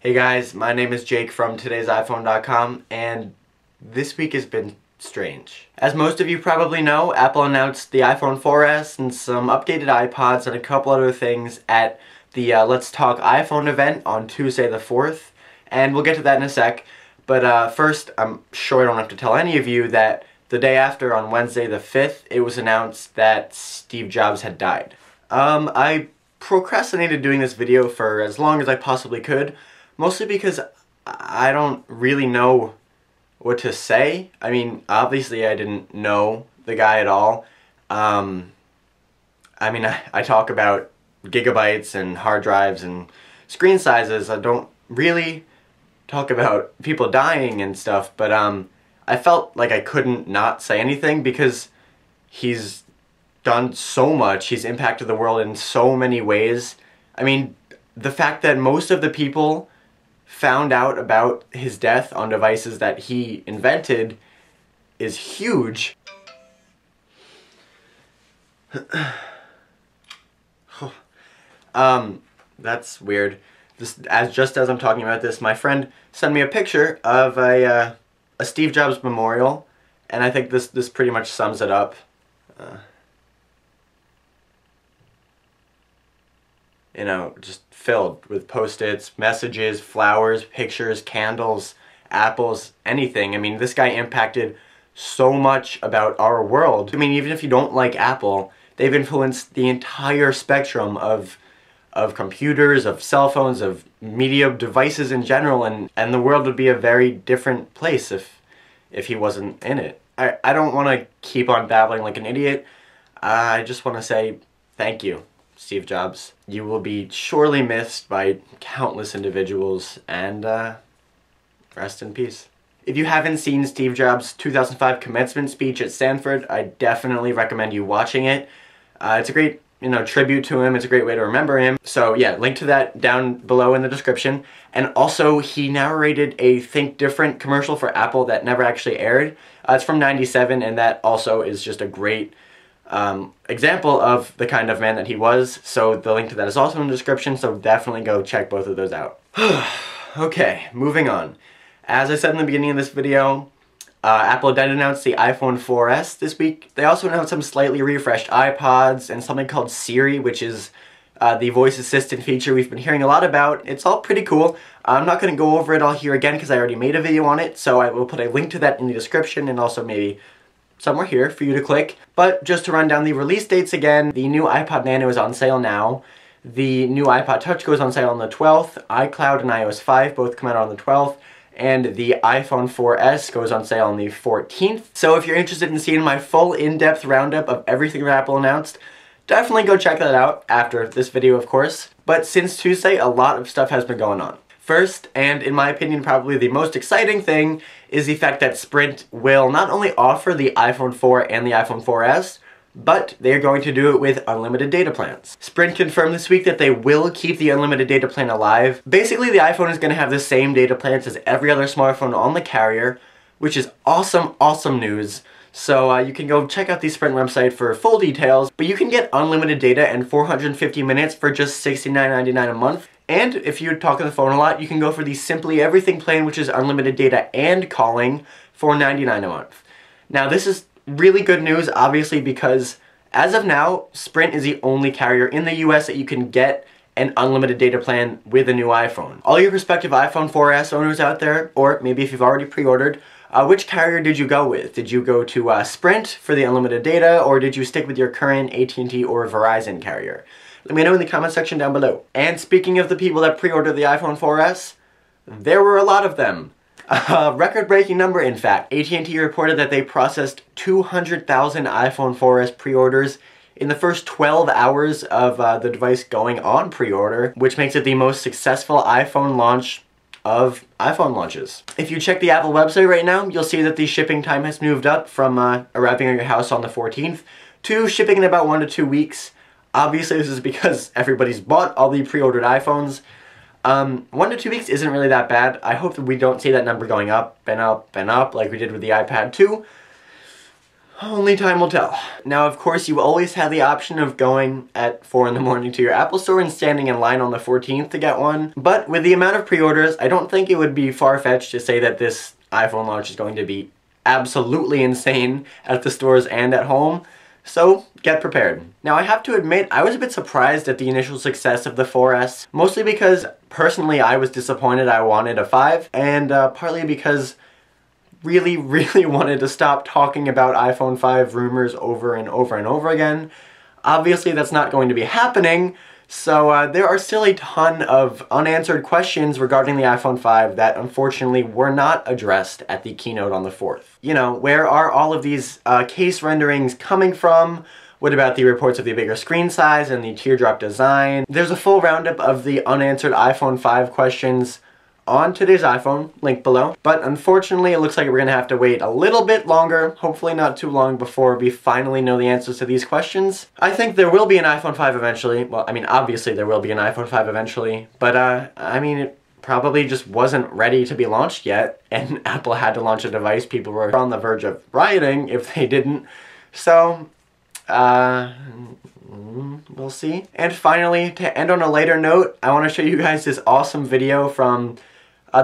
Hey guys, my name is Jake from TodaysiPhone.com, and this week has been strange. As most of you probably know, Apple announced the iPhone 4S and some updated iPods and a couple other things at the Let's Talk iPhone event on Tuesday the 4th, and we'll get to that in a sec. But first, I'm sure I don't have to tell any of you that the day after, on Wednesday the 5th, it was announced that Steve Jobs had died. I procrastinated doing this video for as long as I possibly could, mostly because I don't really know what to say. I mean, obviously I didn't know the guy at all. I talk about gigabytes and hard drives and screen sizes. I don't really talk about people dying and stuff, but I felt like I couldn't not say anything because he's done so much. He's impacted the world in so many ways. I mean, the fact that most of the people found out about his death on devices that he invented is huge. That's weird. Just as I'm talking about this, my friend sent me a picture of a Steve Jobs memorial, and I think this pretty much sums it up. You know, just filled with Post-its, messages, flowers, pictures, candles, apples, anything. I mean, this guy impacted so much about our world. I mean, even if you don't like Apple, they've influenced the entire spectrum of computers, of cell phones, of media devices in general, and the world would be a very different place if he wasn't in it. I don't want to keep on babbling like an idiot. I just want to say thank you, Steve Jobs. You will be surely missed by countless individuals, and rest in peace. If you haven't seen Steve Jobs' 2005 commencement speech at Stanford, I definitely recommend you watching it. It's a great, tribute to him. It's a great way to remember him. So yeah, link to that down below in the description. And also, he narrated a Think Different commercial for Apple that never actually aired. It's from '97, and that also is just a great example of the kind of man that he was. So the link to that is also in the description, so definitely go check both of those out. Okay, moving on. As I said in the beginning of this video, Apple did announce the iPhone 4S this week. They also announced some slightly refreshed iPods and something called Siri, which is the voice assistant feature we've been hearing a lot about. It's all pretty cool. I'm not going to go over it all here again because I already made a video on it, so I will put a link to that in the description and also maybe somewhere here for you to click. But just to run down the release dates again, the new iPod Nano is on sale now. The new iPod Touch goes on sale on the 12th. iCloud and iOS 5 both come out on the 12th. And the iPhone 4S goes on sale on the 14th. So if you're interested in seeing my full in-depth roundup of everything that Apple announced, definitely go check that out after this video, of course. But since Tuesday, a lot of stuff has been going on. First, and in my opinion probably the most exciting thing, is the fact that Sprint will not only offer the iPhone 4 and the iPhone 4S, but they're going to do it with unlimited data plans. Sprint confirmed this week that they will keep the unlimited data plan alive. Basically, the iPhone is going to have the same data plans as every other smartphone on the carrier, which is awesome, awesome news. So you can go check out the Sprint website for full details, but you can get unlimited data and 450 minutes for just $69.99 a month. And if you talk on the phone a lot, you can go for the Simply Everything plan, which is unlimited data and calling for $99 a month. Now, this is really good news, obviously, because as of now, Sprint is the only carrier in the US that you can get an unlimited data plan with a new iPhone. All your prospective iPhone 4S owners out there, or maybe if you've already pre-ordered, which carrier did you go with? Did you go to Sprint for the unlimited data, or did you stick with your current AT&T or Verizon carrier? Let me know in the comment section down below. And speaking of the people that pre-ordered the iPhone 4S, there were a lot of them. A record-breaking number, in fact. AT&T reported that they processed 200,000 iPhone 4S pre-orders in the first 12 hours of the device going on pre-order, which makes it the most successful iPhone launch of iPhone launches. If you check the Apple website right now, you'll see that the shipping time has moved up from arriving at your house on the 14th to shipping in about 1 to 2 weeks. Obviously, this is because everybody's bought all the pre-ordered iPhones. 1 to 2 weeks isn't really that bad. I hope that we don't see that number going up and up and up like we did with the iPad 2. Only time will tell. Now, of course, you always have the option of going at 4 in the morning to your Apple store and standing in line on the 14th to get one. But with the amount of pre-orders, I don't think it would be far-fetched to say that this iPhone launch is going to be absolutely insane at the stores and at home. So, get prepared. Now, I have to admit, I was a bit surprised at the initial success of the 4S, mostly because, personally, I was disappointed. I wanted a 5, and partly because really wanted to stop talking about iPhone 5 rumors over and over and over again. Obviously, that's not going to be happening, so there are still a ton of unanswered questions regarding the iPhone 5 that unfortunately were not addressed at the keynote on the 4th. You know, where are all of these case renderings coming from? What about the reports of the bigger screen size and the teardrop design? There's a full roundup of the unanswered iPhone 5 questions on today's iPhone, link below. But unfortunately, it looks like we're gonna have to wait a little bit longer, hopefully not too long, before we finally know the answers to these questions. I think there will be an iPhone 5 eventually. Well, I mean, obviously there will be an iPhone 5 eventually, but I mean, it probably just wasn't ready to be launched yet, and Apple had to launch a device people were on the verge of rioting if they didn't. So, we'll see. And finally, to end on a lighter note, I want to show you guys this awesome video from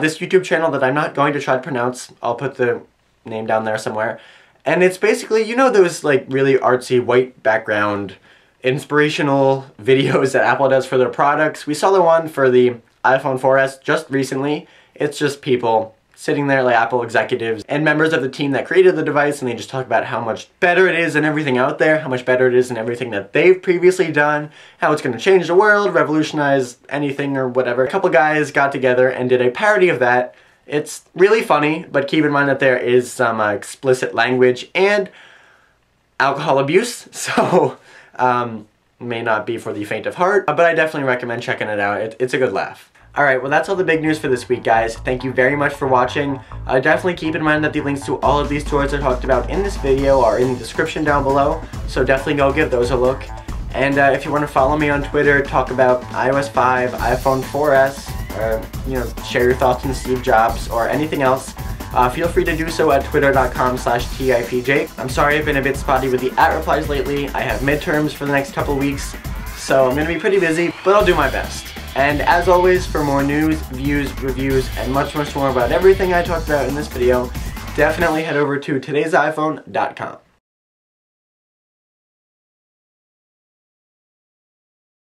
this YouTube channel that I'm not going to try to pronounce. I'll put the name down there somewhere. And it's basically, you know, those like really artsy white background inspirational videos that Apple does for their products. We saw the one for the iPhone 4S just recently. It's just people sitting there like Apple executives and members of the team that created the device, and they just talk about how much better it is than everything out there, how much better it is than everything that they've previously done, how it's going to change the world, revolutionize anything or whatever. A couple guys got together and did a parody of that. It's really funny, but keep in mind that there is some explicit language and alcohol abuse, so may not be for the faint of heart, but I definitely recommend checking it out. It's a good laugh. Alright, well that's all the big news for this week, guys. Thank you very much for watching. Definitely keep in mind that the links to all of these toys I talked about in this video are in the description down below, so definitely go give those a look. And if you want to follow me on Twitter, talk about iOS 5, iPhone 4S, or, you know, share your thoughts on Steve Jobs, or anything else, feel free to do so at twitter.com/TIPJ. I'm sorry I've been a bit spotty with the @replies lately. I have midterms for the next couple weeks, so I'm going to be pretty busy, but I'll do my best. And as always, for more news, views, reviews, and much more about everything I talked about in this video, definitely head over to todaysiphone.com.